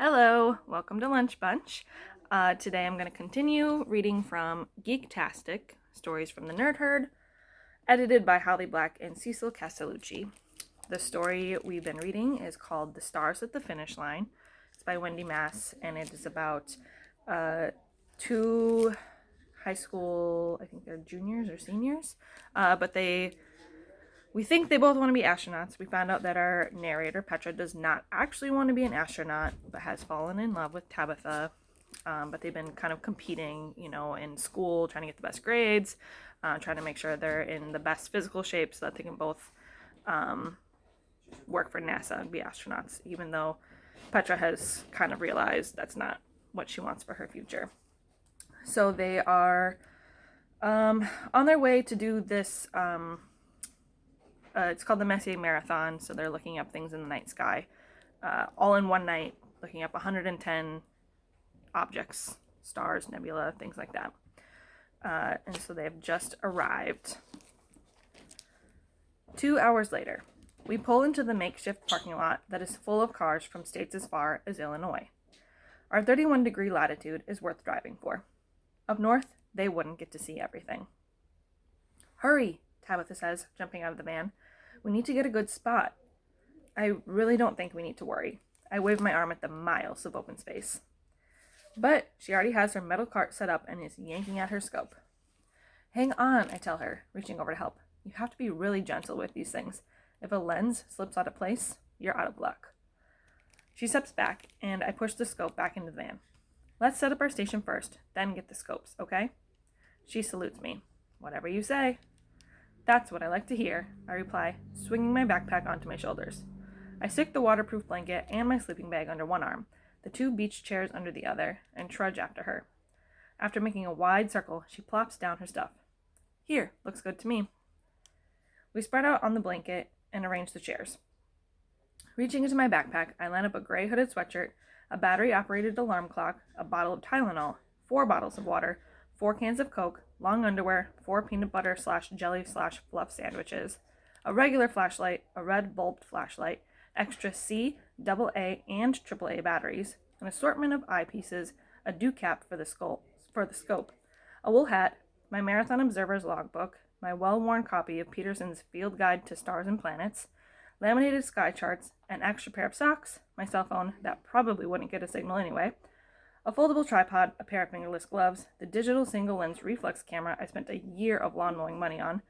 Hello, welcome to Lunch Bunch. Today I'm going to continue reading from Geektastic, Stories from the Nerd Herd, edited by Holly Black and Cecil Castellucci. The story we've been reading is called The Stars at the Finish Line. It's by Wendy and it is about two high school, I think they're juniors or seniors, but we think they both want to be astronauts. We found out that our narrator, Petra, does not actually want to be an astronaut, but has fallen in love with Tabitha. But they've been kind of competing, in school, trying to get the best grades, trying to make sure they're in the best physical shape so that they can both work for NASA and be astronauts, even though Petra has kind of realized that's not what she wants for her future. So they are on their way to do this. It's called the Messier Marathon, so they're looking up things in the night sky, all in one night, looking up 110 objects, stars, nebula, things like that. And so they have just arrived. 2 hours later, we pull into the makeshift parking lot that is full of cars from states as far as Illinois. Our 31-degree latitude is worth driving for. Up north, they wouldn't get to see everything. Hurry, Tabitha says, jumping out of the van. We need to get a good spot. I really don't think we need to worry. I wave my arm at the miles of open space. But she already has her metal cart set up and is yanking at her scope. Hang on, I tell her, reaching over to help. You have to be really gentle with these things. If a lens slips out of place, you're out of luck. She steps back, and I push the scope back into the van. Let's set up our station first, then get the scopes, okay? She salutes me. Whatever you say. That's what I like to hear, I reply, swinging my backpack onto my shoulders. I stick the waterproof blanket and my sleeping bag under one arm, the two beach chairs under the other, and trudge after her. After making a wide circle, she plops down her stuff. Here, looks good to me. We spread out on the blanket and arrange the chairs. Reaching into my backpack, I line up a gray hooded sweatshirt, a battery-operated alarm clock, a bottle of Tylenol, 4 bottles of water, 4 cans of Coke, long underwear, 4 peanut butter / jelly / fluff sandwiches, a regular flashlight, a red bulbed flashlight, extra C, AA, and AAA batteries, an assortment of eyepieces, a dew cap for the scope, a wool hat, my Marathon Observer's logbook, my well-worn copy of Peterson's Field Guide to Stars and Planets, laminated sky charts, an extra pair of socks, my cell phone that probably wouldn't get a signal anyway, a foldable tripod, a pair of fingerless gloves, the digital single-lens reflex camera I spent a year of lawn mowing money on,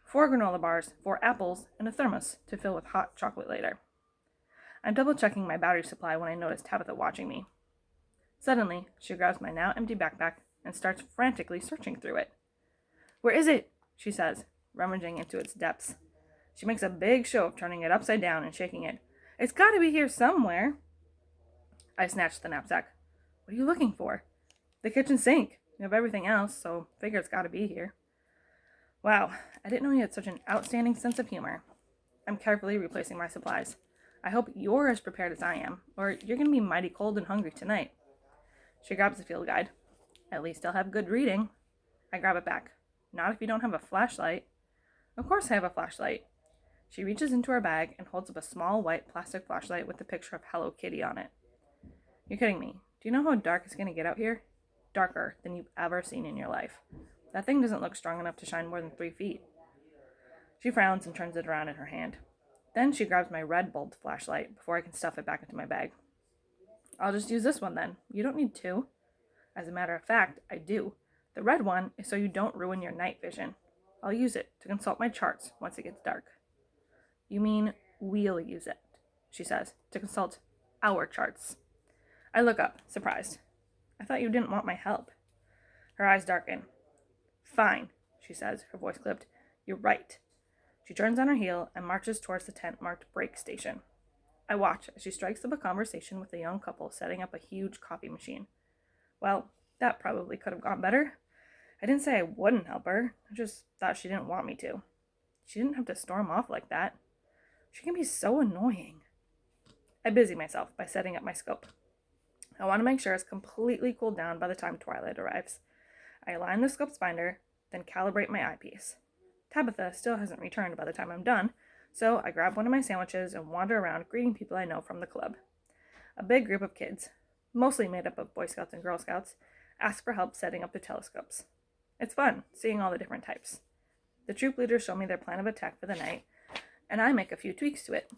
4 granola bars, 4 apples, and a thermos to fill with hot chocolate later. I'm double-checking my battery supply when I notice Tabitha watching me. Suddenly, she grabs my now empty backpack and starts frantically searching through it. Where is it? She says, rummaging into its depths. She makes a big show of turning it upside down and shaking it. It's got to be here somewhere. I snatch the knapsack. What are you looking for? The kitchen sink. You have everything else, so figure it's got to be here. Wow, I didn't know you had such an outstanding sense of humor. I'm carefully replacing my supplies. I hope you're as prepared as I am, or you're going to be mighty cold and hungry tonight. She grabs the field guide. At least I'll have good reading. I grab it back. Not if you don't have a flashlight. Of course I have a flashlight. She reaches into her bag and holds up a small white plastic flashlight with a picture of Hello Kitty on it. You're kidding me. Do you know how dark it's going to get out here? Darker than you've ever seen in your life. That thing doesn't look strong enough to shine more than 3 feet. She frowns and turns it around in her hand. Then she grabs my red bulbed flashlight before I can stuff it back into my bag. I'll just use this one then. You don't need 2. As a matter of fact, I do. The red one is so you don't ruin your night vision. I'll use it to consult my charts once it gets dark. You mean we'll use it, she says, to consult our charts. I look up, surprised. I thought you didn't want my help. Her eyes darken. Fine, she says, her voice clipped. You're right. She turns on her heel and marches towards the tent marked break station. I watch as she strikes up a conversation with a young couple setting up a huge coffee machine. Well, that probably could have gone better. I didn't say I wouldn't help her. I just thought she didn't want me to. She didn't have to storm off like that. She can be so annoying. I busy myself by setting up my scope. I want to make sure it's completely cooled down by the time twilight arrives. I align the scope's finder, then calibrate my eyepiece. Tabitha still hasn't returned by the time I'm done, so I grab one of my sandwiches and wander around greeting people I know from the club. A big group of kids, mostly made up of Boy Scouts and Girl Scouts, ask for help setting up the telescopes. It's fun, seeing all the different types. The troop leaders show me their plan of attack for the night, and I make a few tweaks to it.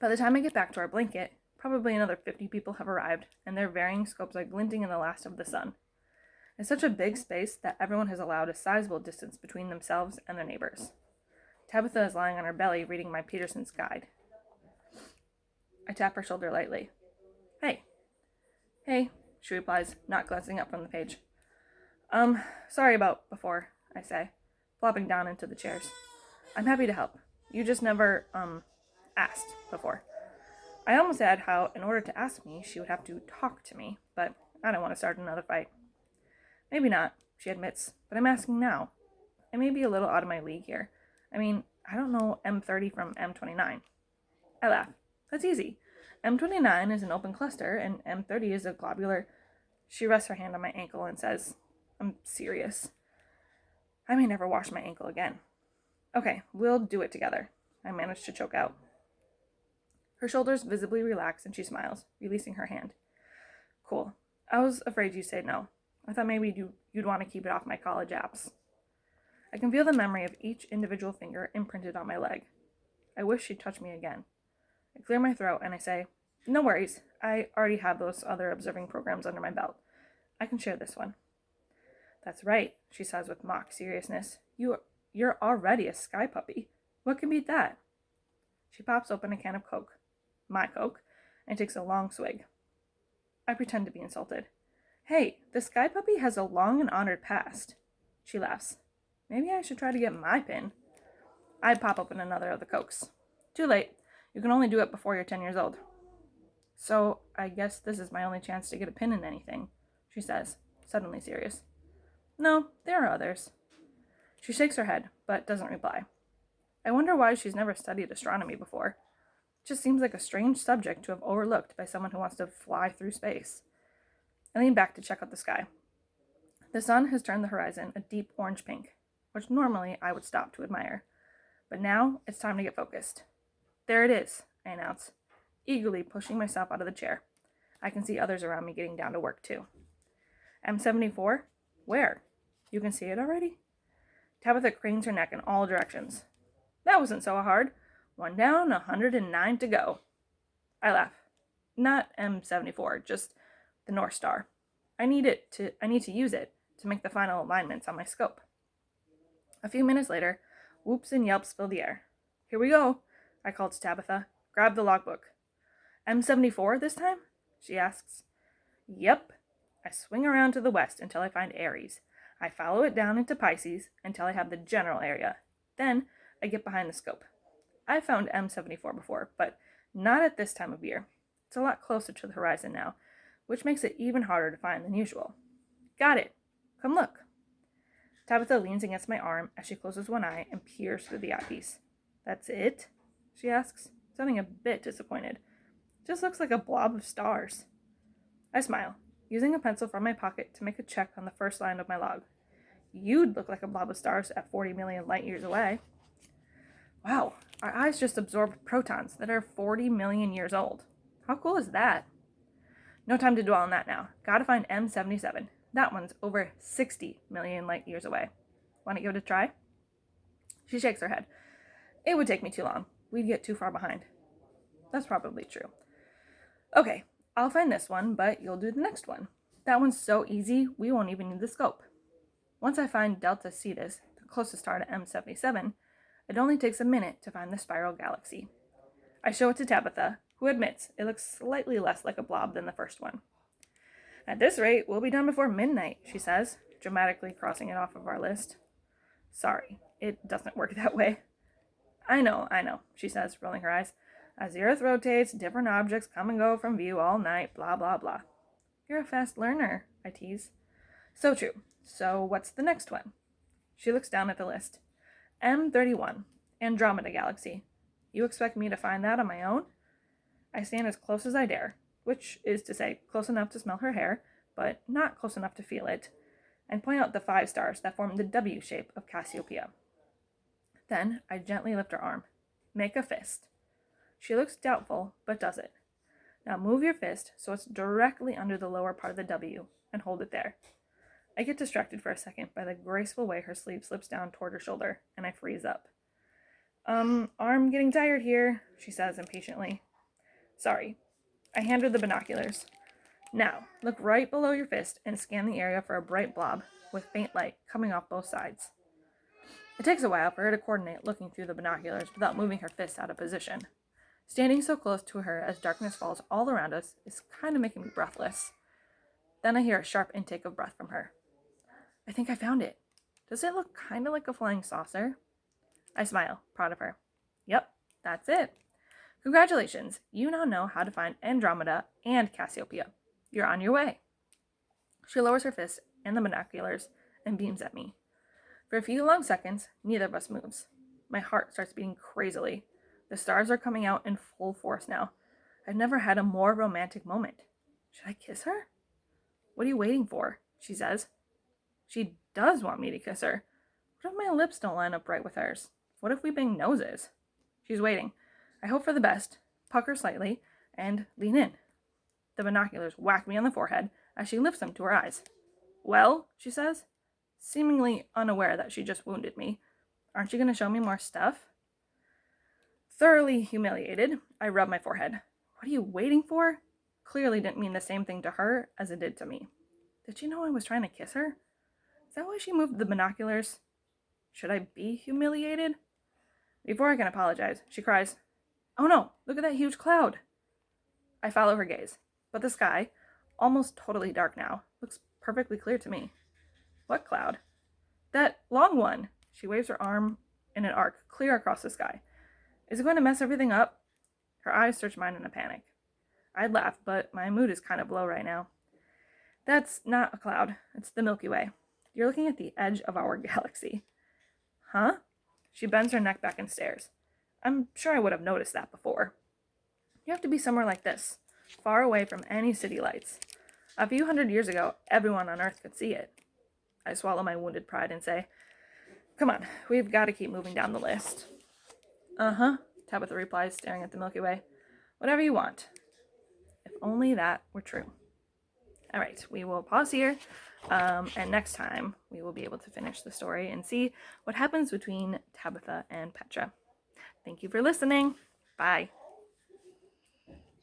By the time I get back to our blanket, probably another 50 people have arrived, and their varying scopes are glinting in the last of the sun. It's such a big space that everyone has allowed a sizable distance between themselves and their neighbors. Tabitha is lying on her belly reading my Peterson's guide. I tap her shoulder lightly. Hey. Hey, she replies, not glancing up from the page. Sorry about before, I say, flopping down into the chairs. I'm happy to help. You just never, asked before. I almost add how, in order to ask me, she would have to talk to me, but I don't want to start another fight. Maybe not, she admits, but I'm asking now. I may be a little out of my league here. I mean, I don't know M30 from M29. I laugh. That's easy. M29 is an open cluster, and M30 is a globular. She rests her hand on my ankle and says, I'm serious. I may never wash my ankle again. Okay, we'll do it together. I manage to choke out. Her shoulders visibly relax and she smiles, releasing her hand. Cool. I was afraid you'd say no. I thought maybe you'd want to keep it off my college apps. I can feel the memory of each individual finger imprinted on my leg. I wish she'd touch me again. I clear my throat and I say, no worries. I already have those other observing programs under my belt. I can share this one. That's right, she says with mock seriousness. You're already a sky puppy. What can beat that? She pops open a can of Coke, my Coke, and takes a long swig. I pretend to be insulted. Hey, the sky puppy has a long and honored past. She laughs. Maybe I should try to get my pin. I pop open another of the Cokes. Too late. You can only do it before you're 10 years old. So I guess this is my only chance to get a pin in anything, she says, suddenly serious. No, there are others. She shakes her head, but doesn't reply. I wonder why she's never studied astronomy before. It just seems like a strange subject to have overlooked by someone who wants to fly through space. I lean back to check out the sky. The sun has turned the horizon a deep orange pink, which normally I would stop to admire. But now it's time to get focused. There it is, I announce, eagerly pushing myself out of the chair. I can see others around me getting down to work too. M74? Where? You can see it already? Tabitha cranes her neck in all directions. That wasn't so hard. 1 down, 109 to go. I laugh. Not M74, just the North Star. I need to use it to make the final alignments on my scope. A few minutes later, whoops and yelps fill the air. Here we go, I call to Tabitha. Grab the logbook. M74 this time? She asks. Yep. I swing around to the west until I find Aries. I follow it down into Pisces until I have the general area. Then I get behind the scope. I've found M74 before, but not at this time of year. It's a lot closer to the horizon now, which makes it even harder to find than usual. Got it. Come look. Tabitha leans against my arm as she closes one eye and peers through the eyepiece. That's it? She asks, sounding a bit disappointed. Just looks like a blob of stars. I smile, using a pencil from my pocket to make a check on the first line of my log. You'd look like a blob of stars at 40 million light years away. Wow, our eyes just absorb protons that are 40 million years old. How cool is that? No time to dwell on that now. Gotta find M77. That one's over 60 million light years away. Want to give it a try? She shakes her head. It would take me too long. We'd get too far behind. That's probably true. Okay, I'll find this one, but you'll do the next one. That one's so easy, we won't even need the scope. Once I find Delta Cetus, the closest star to M77, it only takes a minute to find the spiral galaxy. I show it to Tabitha, who admits it looks slightly less like a blob than the first one. At this rate, we'll be done before midnight, she says, dramatically crossing it off of our list. Sorry, it doesn't work that way. I know, she says, rolling her eyes. As the Earth rotates, different objects come and go from view all night, blah, blah, blah. You're a fast learner, I tease. So true. So what's the next one? She looks down at the list. M31, Andromeda Galaxy. You expect me to find that on my own? I stand as close as I dare, which is to say close enough to smell her hair, but not close enough to feel it, and point out the 5 stars that form the W shape of Cassiopeia. Then I gently lift her arm. Make a fist. She looks doubtful, but does it. Now move your fist so it's directly under the lower part of the W and hold it there. I get distracted for a second by the graceful way her sleeve slips down toward her shoulder, and I freeze up. Arm getting tired here, she says impatiently. Sorry. I hand her the binoculars. Now, look right below your fist and scan the area for a bright blob with faint light coming off both sides. It takes a while for her to coordinate looking through the binoculars without moving her fist out of position. Standing so close to her as darkness falls all around us is kind of making me breathless. Then I hear a sharp intake of breath from her. I think I found it. Does it look kind of like a flying saucer? I smile, proud of her. Yep, that's it. Congratulations, you now know how to find Andromeda and Cassiopeia. You're on your way. She lowers her fist and the binoculars and beams at me. For a few long seconds, neither of us moves. My heart starts beating crazily. The stars are coming out in full force now. I've never had a more romantic moment. Should I kiss her? What are you waiting for? She says. She does want me to kiss her. What if my lips don't line up right with hers? What if we bang noses? She's waiting. I hope for the best, pucker slightly, and lean in. The binoculars whack me on the forehead as she lifts them to her eyes. Well, she says, seemingly unaware that she just wounded me. Aren't you going to show me more stuff? Thoroughly humiliated, I rub my forehead. What are you waiting for? Clearly didn't mean the same thing to her as it did to me. Did she know I was trying to kiss her? Is that why she moved the binoculars? Should I be humiliated? Before I can apologize, she cries, "Oh no, look at that huge cloud." I follow her gaze, but the sky, almost totally dark now, looks perfectly clear to me. What cloud? That long one. She waves her arm in an arc clear across the sky. Is it going to mess everything up? Her eyes search mine in a panic. I'd laugh, but my mood is kind of low right now. That's not a cloud. It's the Milky Way. You're looking at the edge of our galaxy. Huh? She bends her neck back and stares. I'm sure I would have noticed that before. You have to be somewhere like this, far away from any city lights. A few hundred years ago, everyone on Earth could see it. I swallow my wounded pride and say, "Come on, we've got to keep moving down the list." Uh-huh, Tabitha replies, staring at the Milky Way. Whatever you want. If only that were true. All right, we will pause here, and next time we will be able to finish the story and see what happens between Tabitha and Petra. Thank you for listening. Bye.